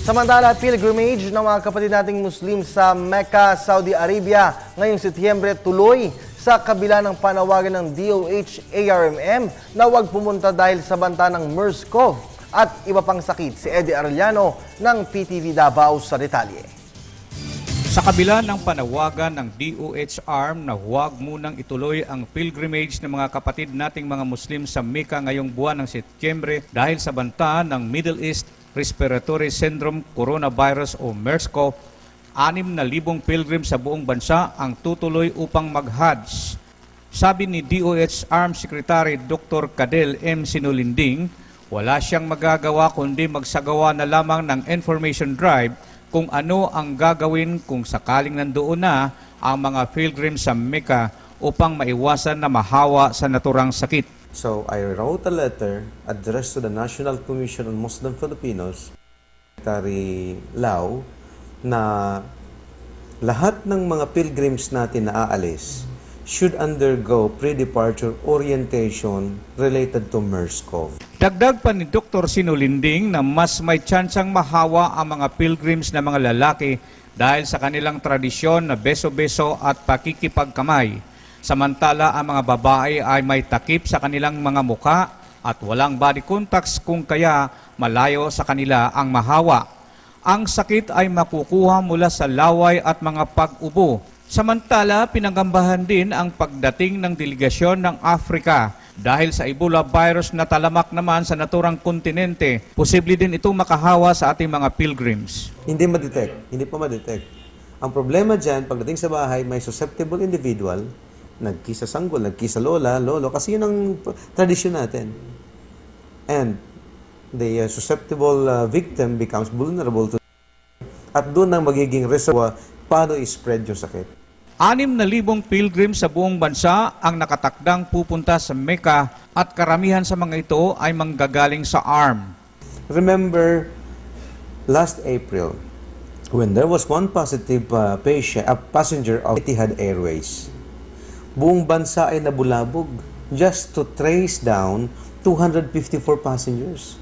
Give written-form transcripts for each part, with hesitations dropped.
Samantala, pilgrimage ng mga kapatid nating Muslim sa Mecca, Saudi Arabia ngayong Setyembre tuloy sa kabila ng panawagan ng DOH-ARMM na huwag pumunta dahil sa banta ng MERS-CoV at iba pang sakit. Si Eddie Arellano ng PTV Davao sa detalye. Sa kabila ng panawagan ng DOH-ARM na huwag munang ituloy ang pilgrimage ng mga kapatid nating mga Muslim sa Mecca ngayong buwan ng Setyembre dahil sa banta ng Middle East Respiratory Syndrome Coronavirus o MERS-CoV, 6,000 pilgrim sa buong bansa ang tutuloy upang mag-Hajj. Sabi ni DOH-ARM Secretary Dr. Cadel M. Sinulinding, wala siyang magagawa kundi magsagawa na lamang ng information drive kung ano ang gagawin kung sakaling nandoon na ang mga pilgrim sa Mecca upang maiwasan na mahawa sa naturang sakit. So I wrote a letter addressed to the National Commission on Muslim Filipinos, Secretary Lau, na lahat ng mga pilgrims natin na aalis should undergo pre-departure orientation related to MERS-CoV. Dagdag pa ni Dr. Sinulinding na mas may tsansang mahawa ang mga pilgrims na mga lalaki dahil sa kanilang tradisyon na beso-beso at pakikipagkamay. Samantala, ang mga babae ay may takip sa kanilang mga muka at walang body contacts kung kaya malayo sa kanila ang mahawa. Ang sakit ay makukuha mula sa laway at mga pag-ubo. Samantala, pinanggambahan din ang pagdating ng delegasyon ng Africa dahil sa Ebola virus na talamak naman sa naturang kontinente. Posible din itong makahawa sa ating mga pilgrims. Hindi pa ma-detect. Ang problema dyan, pagdating sa bahay, may susceptible individual, nagkisa sanggol, nagkisa lola, lolo, kasi yun ang tradisyon natin. And the susceptible victim becomes vulnerable to at doon ang magiging reservoir paano i-spread yung sakit. 6,000 pilgrim sa buong bansa ang nakatakdang pupunta sa Mecca at karamihan sa mga ito ay manggagaling sa ARM. Remember, last April, when there was one positive passenger of Etihad Airways, buong bansa ay nabulabog just to trace down 254 passengers.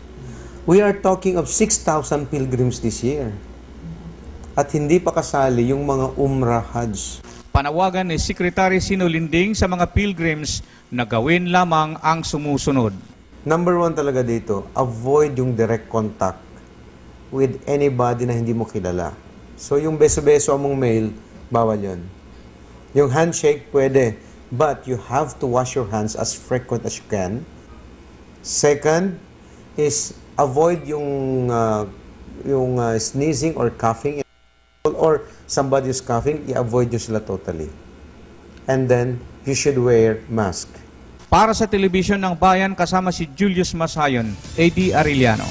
We are talking of 6,000 pilgrims this year. At hindi pa kasali yung mga Umrah Hajj. Panawagan ni Secretary Sinulinding sa mga pilgrims na gawin lamang ang sumusunod. Number 1 talaga dito, avoid yung direct contact with anybody na hindi mo kilala. So yung beso-beso among mail, bawal yun. Yung handshake, pwede. But you have to wash your hands as frequent as you can. Second is avoid yung sneezing or coughing. Or somebody is coughing, i-avoid nyo sila totally. And then, you should wear mask. Para sa Telebisyon ng Bayan, kasama si Julius Masayon, AD Arellano.